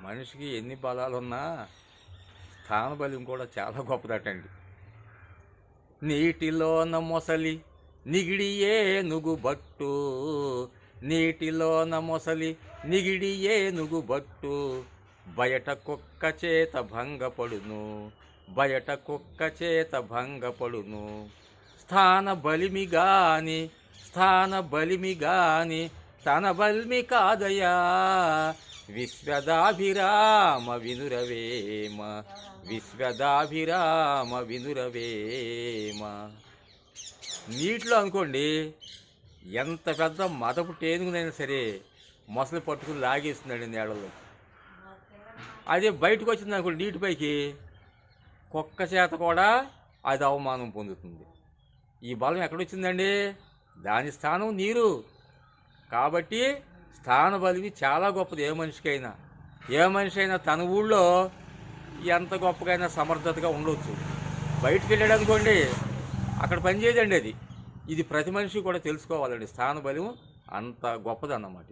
మనిషికి ఎన్ని బలాలున్నా స్థానబలం కూడా చాలా గొప్పదటండి. నీటిలోన మొసలి నిగిడి ఏనుగు బట్టు, నీటిలోన మొసలి నిగిడి ఏనుగు బట్టు, బయట కుక్క చేత భంగపడును, బయట కుక్క చేత భంగపడును. స్థాన బలిమిగాని తన బల్మి కాదయా, విశ్వదాభిరామ వినురవేమ, విశ్వదాభిరామ వినురవేమ. నీటిలో అనుకోండి ఎంత పెద్ద మదపు టేనుగునైనా సరే మొసలి పట్టుకుని లాగేస్తుందండి నీళ్ళలో. అదే బయటకు వచ్చింది అనుకోండి నీటిపైకి, కుక్క చేత కూడా అది అవమానం పొందుతుంది. ఈ బలం ఎక్కడొచ్చిందండి? దాని స్థానం నీరు. కాబట్టి స్థాన బలివి చాలా గొప్పది. ఏ మనిషి అయినా తన ఊళ్ళో ఎంత గొప్పగా సమర్థతగా ఉండవచ్చు. బయటికి వెళ్ళాడు అనుకోండి అక్కడ పనిచేయదండి అది. ఇది ప్రతి మనిషి కూడా తెలుసుకోవాలండి. స్థాన బలం అంత గొప్పదన్నమాట.